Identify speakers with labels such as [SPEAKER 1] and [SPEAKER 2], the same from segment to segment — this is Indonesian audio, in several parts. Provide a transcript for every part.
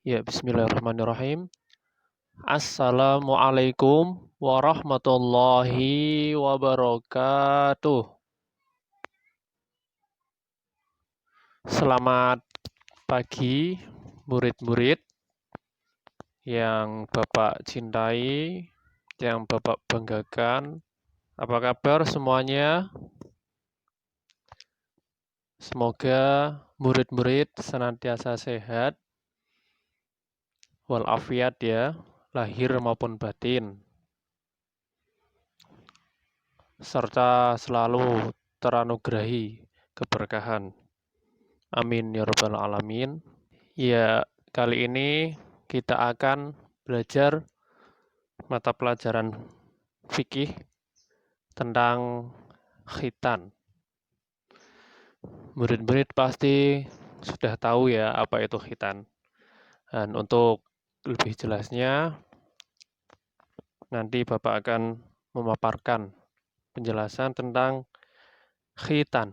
[SPEAKER 1] Ya, bismillahirrahmanirrahim. Assalamualaikum warahmatullahi wabarakatuh. Selamat pagi, murid-murid yang Bapak cintai, yang Bapak banggakan. Apa kabar semuanya? Semoga murid-murid senantiasa sehat, walafiat ya, lahir maupun batin, serta selalu teranugerahi keberkahan. Amin ya rabbal alamin. Ya, kali ini kita akan belajar mata pelajaran fikih tentang khitan. Murid-murid pasti sudah tahu ya apa itu khitan. Dan untuk lebih jelasnya, nanti Bapak akan memaparkan penjelasan tentang khitan.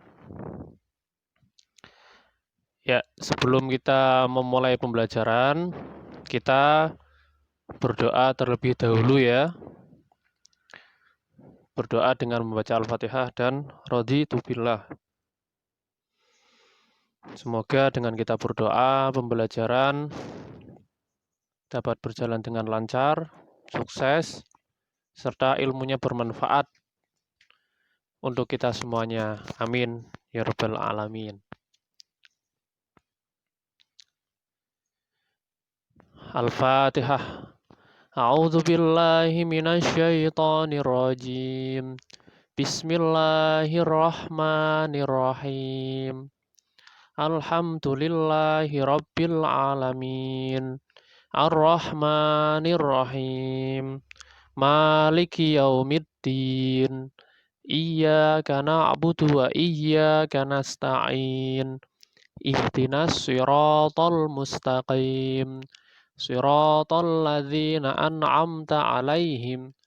[SPEAKER 1] Ya, sebelum kita memulai pembelajaran, kita berdoa terlebih dahulu ya. Berdoa dengan membaca Al-Fatihah dan raditu billah. Semoga dengan kita berdoa, pembelajaran dapat berjalan dengan lancar, sukses, serta ilmunya bermanfaat untuk kita semuanya. Amin ya rabbal alamin. Al-Fatihah. A'udzu billahi minasyaitonir rajim. Bismillahirrahmanirrahim. Alhamdulillahi rabbil alamin. Ar-Rahmanir-Rahim. Maliki yaumiddin. Iyyaka na'budu wa iyyaka nasta'in. Ihdinas siratal mustaqim. Siratal ladzina an'amta 'alaihim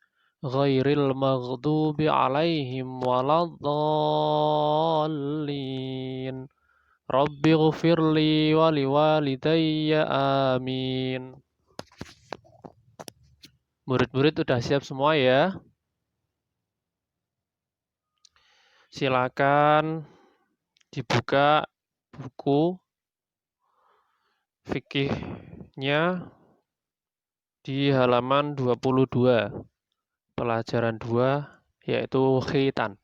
[SPEAKER 1] ghairil maghdubi 'alaihim waladdallin. Rabbi ghfirli wa liwalidayya amin. Murid-murid udah siap semua ya? Silakan dibuka buku fikihnya di halaman 22, pelajaran 2, yaitu khitan.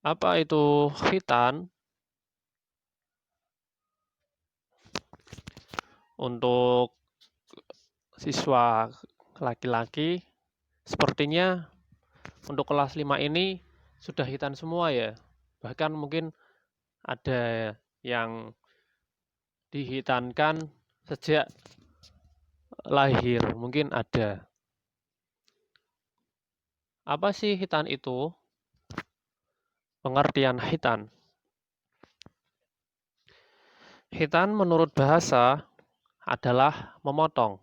[SPEAKER 1] Apa itu khitan? Untuk siswa laki-laki, sepertinya untuk kelas 5 ini sudah khitan semua ya. Bahkan mungkin ada yang dihitankan sejak lahir, mungkin ada. Apa sih khitan itu? Pengertian khitan. Khitan menurut bahasa adalah memotong.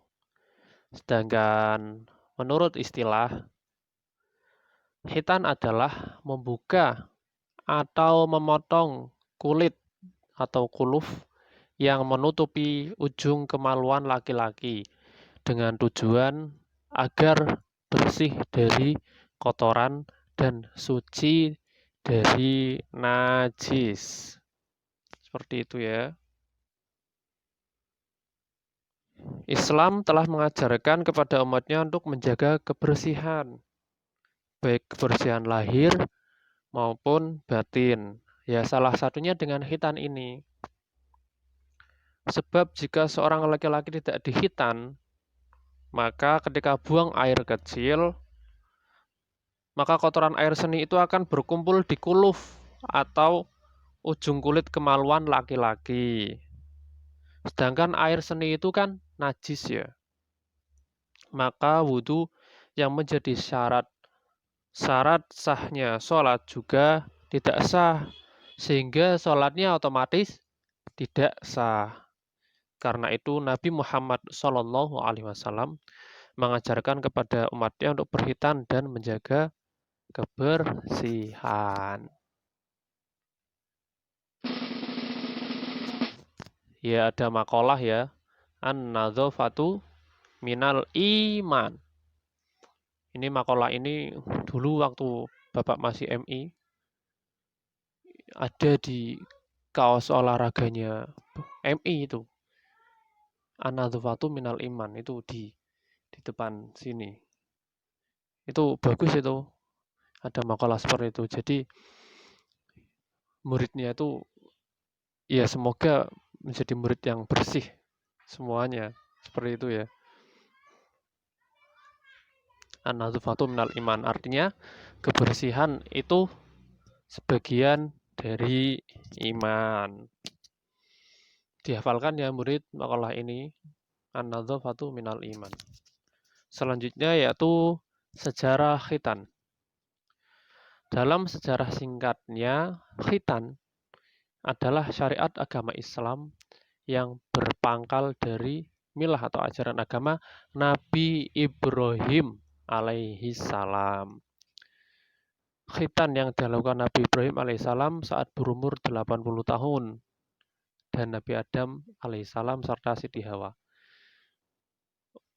[SPEAKER 1] Sedangkan menurut istilah, khitan adalah membuka atau memotong kulit atau kuluf yang menutupi ujung kemaluan laki-laki dengan tujuan agar bersih dari kotoran dan suci dari najis. Seperti itu ya. Islam telah mengajarkan kepada umatnya untuk menjaga kebersihan, baik kebersihan lahir maupun batin. Ya, salah satunya dengan khitan ini. Sebab jika seorang laki-laki tidak dikhitan, maka ketika buang air kecil, maka kotoran air seni itu akan berkumpul di kuluf atau ujung kulit kemaluan laki-laki. Sedangkan air seni itu kan najis ya. Maka wudhu yang menjadi syarat sahnya sholat juga tidak sah. Sehingga sholatnya otomatis tidak sah. Karena itu Nabi Muhammad SAW mengajarkan kepada umatnya untuk berkhitan dan menjaga kebersihan. Ya ada makalah ya. An-nadzafatu minal iman. Ini makalah ini dulu waktu Bapak masih MI ada di kaos olahraganya MI itu. An-nadzafatu minal iman itu di depan sini. Itu bagus itu. Ada makalah seperti itu. Jadi muridnya itu ya semoga menjadi murid yang bersih semuanya. Seperti itu ya. An-nadzafatu minal iman artinya kebersihan itu sebagian dari iman. Dihafalkan ya murid makalah ini. An-nadzafatu minal iman. Selanjutnya yaitu sejarah khitan. Dalam sejarah singkatnya, khitan adalah syariat agama Islam yang berpangkal dari milah atau ajaran agama Nabi Ibrahim alaihi salam. Khitan yang dilakukan Nabi Ibrahim alaihissalam saat berumur 80 tahun dan Nabi Adam alaihissalam serta Siti Hawa.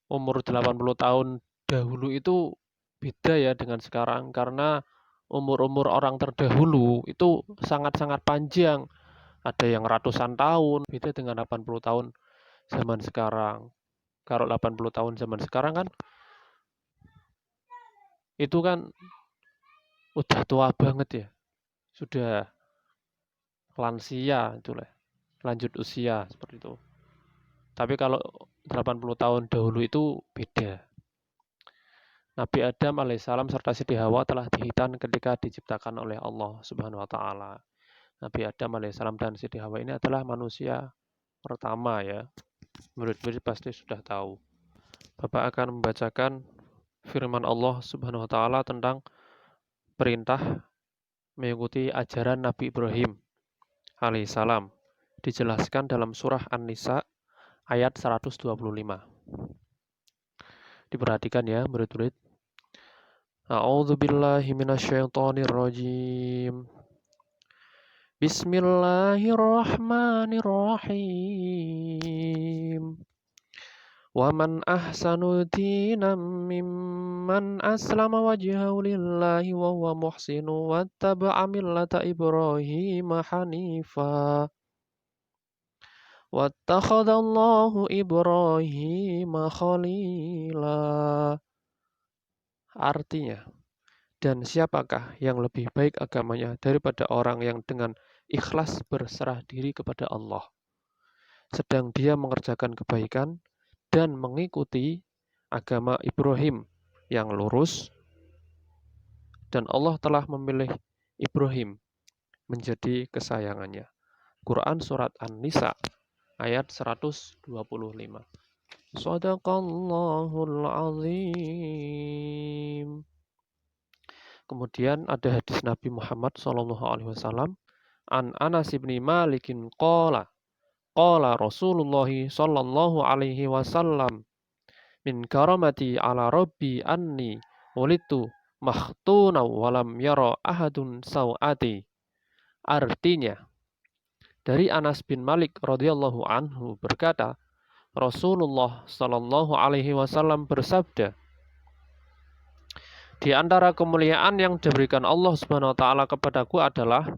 [SPEAKER 1] Umur 80 tahun dahulu itu beda ya dengan sekarang karena umur-umur orang terdahulu itu sangat-sangat panjang. Ada yang ratusan tahun, beda dengan 80 tahun zaman sekarang. Kalau 80 tahun zaman sekarang kan itu kan udah tua banget ya. Sudah lansia itulah, lanjut usia seperti itu. Tapi kalau 80 tahun dahulu itu beda. Nabi Adam alaihissalam serta Siti Hawa telah dihitan ketika diciptakan oleh Allah Subhanahu wa taala. Nabi Adam alaihissalam dan Siti Hawa ini adalah manusia pertama ya. Murid-murid pasti sudah tahu. Bapak akan membacakan firman Allah Subhanahu wa taala tentang perintah mengikuti ajaran Nabi Ibrahim alaihissalam. Dijelaskan dalam surah An-Nisa ayat 125. Diperhatikan ya murid-murid. A'udzu billahi minasyaitonir rajim. Bismillahirrahmanirrahim. Wa man ahsanu dinan mimman aslama wajhahu lillahi wa huwa muhsinu wattaba'a millata Ibrahim hanifa. Wattakhadallahu Ibrahim khalila. Artinya, dan siapakah yang lebih baik agamanya daripada orang yang dengan ikhlas berserah diri kepada Allah, sedang dia mengerjakan kebaikan dan mengikuti agama Ibrahim yang lurus, dan Allah telah memilih Ibrahim menjadi kesayangannya. Quran Surat An-Nisa ayat 125. Shadaqallahul azim. Kemudian ada hadis Nabi Muhammad SAW an Anas bin Malikin qala Rasulullah sallallahu alaihi wasallam min karamati ala rabbi anni walitu makhtuna walam yara ahadun sawati. Artinya dari Anas bin Malik radhiyallahu anhu berkata Rasulullah sallallahu alaihi wasallam bersabda, di antara kemuliaan yang diberikan Allah Subhanahu wa taala kepadaku adalah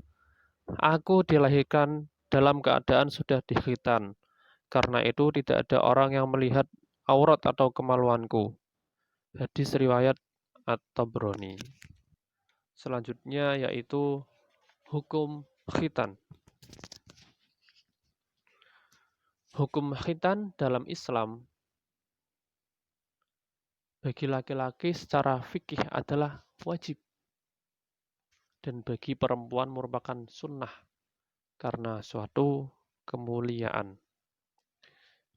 [SPEAKER 1] aku dilahirkan dalam keadaan sudah dikhitan. Karena itu tidak ada orang yang melihat aurat atau kemaluanku. Hadis riwayat At-Tabrani. Selanjutnya yaitu hukum khitan. Hukum khitan dalam Islam bagi laki-laki secara fikih adalah wajib. Dan bagi perempuan merupakan sunnah karena suatu kemuliaan.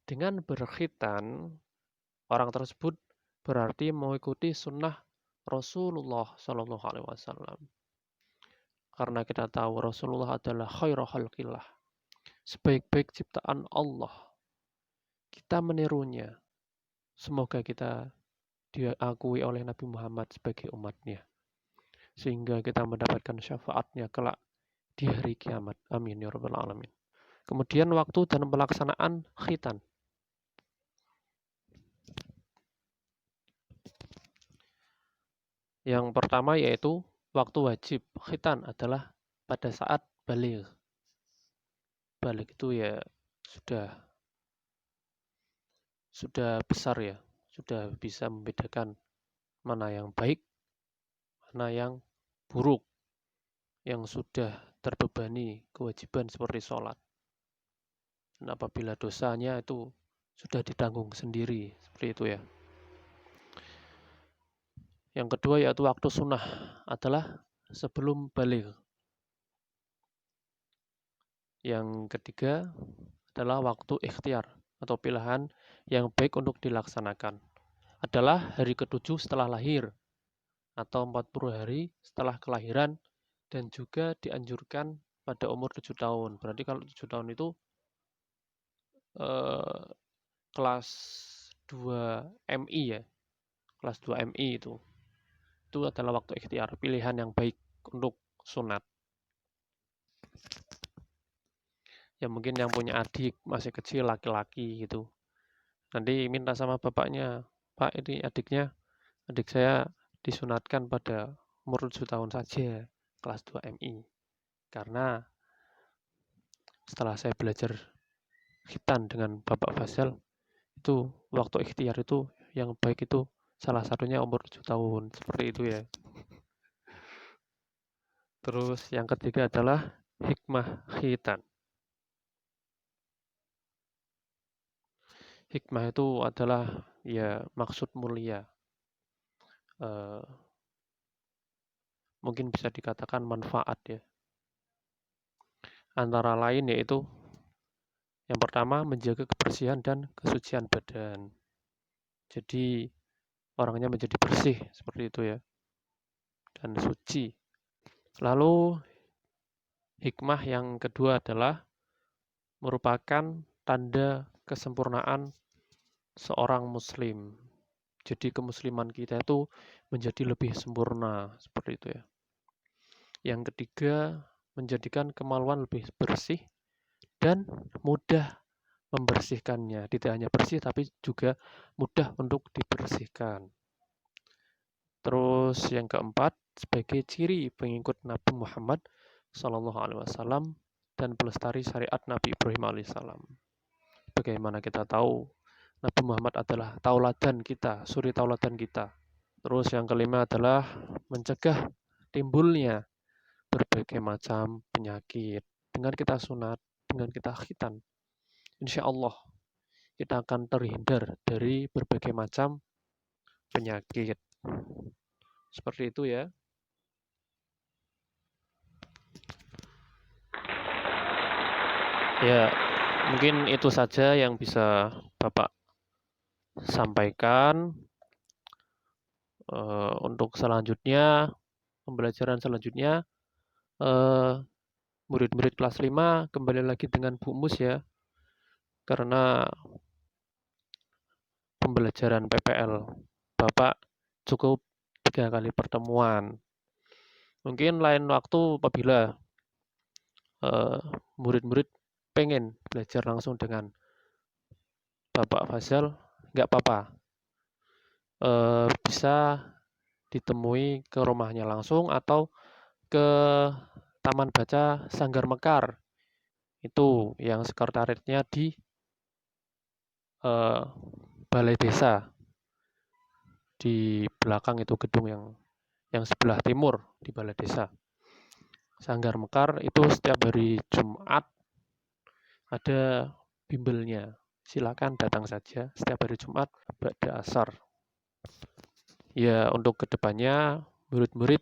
[SPEAKER 1] Dengan berkhitan, orang tersebut berarti mengikuti sunnah Rasulullah Sallallahu Alaihi Wasallam. Karena kita tahu Rasulullah adalah khairul khalqillah, sebaik-baik ciptaan Allah. kita menirunya. Semoga kita diakui oleh Nabi Muhammad sebagai umatnya, sehingga kita mendapatkan syafaatnya kelak di hari kiamat. Amin ya rabbal alamin. Kemudian waktu dan pelaksanaan khitan. Yang pertama yaitu waktu wajib khitan adalah pada saat baligh. Baligh itu ya sudah besar ya, sudah bisa membedakan mana yang baik, mana yang buruk, yang sudah terbebani kewajiban seperti sholat. Dan apabila dosanya itu sudah ditanggung sendiri, seperti itu ya. Yang kedua yaitu waktu sunnah adalah sebelum baligh. Yang ketiga adalah waktu ikhtiar atau pilihan yang baik untuk dilaksanakan. Adalah hari ke-7 setelah lahir atau 40 hari setelah kelahiran dan juga dianjurkan pada umur 7 tahun. Berarti kalau 7 tahun itu kelas 2 MI ya. Kelas 2 MI itu. Itu adalah waktu ikhtiar, pilihan yang baik untuk sunat. Ya mungkin yang punya adik masih kecil laki-laki gitu. Nanti minta sama bapaknya, Pak ini adik saya disunatkan pada umur 7 tahun saja, kelas 2 MI. Karena setelah saya belajar khitan dengan Bapak Faisal, itu waktu ikhtiar itu yang baik itu salah satunya umur 7 tahun, seperti itu ya. Terus yang ketiga adalah hikmah khitan. Hikmah itu adalah ya maksud mulia. Mungkin bisa dikatakan manfaat ya. Antara lain yaitu yang pertama menjaga kebersihan dan kesucian badan. Jadi orangnya menjadi bersih seperti itu ya. Dan suci. Lalu hikmah yang kedua adalah merupakan tanda kesempurnaan seorang muslim. Jadi kemusliman kita itu menjadi lebih sempurna seperti itu ya. Yang ketiga, menjadikan kemaluan lebih bersih dan mudah membersihkannya. Tidak hanya bersih tapi juga mudah untuk dibersihkan. Terus yang keempat, sebagai ciri pengikut Nabi Muhammad SAW dan pelestari syariat Nabi Ibrahim alaihissalam. Bagaimana kita tahu Nabi Muhammad adalah tauladan kita, suri tauladan kita. Terus yang kelima adalah mencegah timbulnya berbagai macam penyakit. Dengan kita sunat, dengan kita khitan, insya Allah kita akan terhindar dari berbagai macam penyakit. Seperti itu ya. Ya, mungkin itu saja yang bisa Bapak sampaikan. Untuk selanjutnya, pembelajaran selanjutnya, murid-murid kelas 5 kembali lagi dengan Bu Mus ya. Karena pembelajaran PPL Bapak cukup 3 kali pertemuan. Mungkin lain waktu apabila murid-murid pengen belajar langsung dengan Bapak Faisal, nggak apa-apa. Bisa ditemui ke rumahnya langsung atau ke Taman Baca Sanggar Mekar. Itu yang sekretariatnya di Balai Desa. Di belakang itu gedung yang sebelah timur di Balai Desa. Sanggar Mekar itu setiap hari Jumat ada bimbelnya. Silakan datang saja setiap hari Jumat ba'da asar. Ya untuk kedepannya murid-murid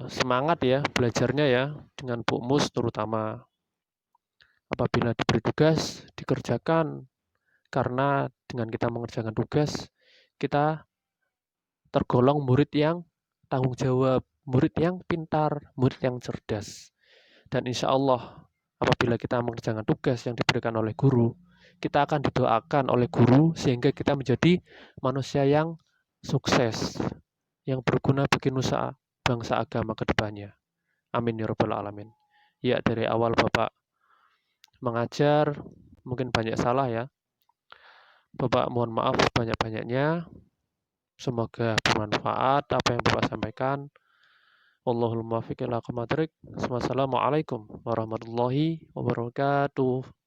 [SPEAKER 1] semangat ya belajarnya ya dengan Bu Mus terutama. Apabila diberi tugas dikerjakan, karena dengan kita mengerjakan tugas kita tergolong murid yang tanggung jawab, murid yang pintar, murid yang cerdas. Dan insya Allah apabila kita mengerjakan tugas yang diberikan oleh guru, kita akan didoakan oleh guru sehingga kita menjadi manusia yang sukses, yang berguna bagi nusa bangsa agama ke depannya. Amin ya rabbal alamin. Ya, dari awal Bapak mengajar mungkin banyak salah ya. Bapak mohon maaf banyak-banyaknya. Semoga bermanfaat apa yang Bapak sampaikan. Wallahul muwaffiq ila aqwamit thoriq. Wassalamualaikum warahmatullahi wabarakatuh.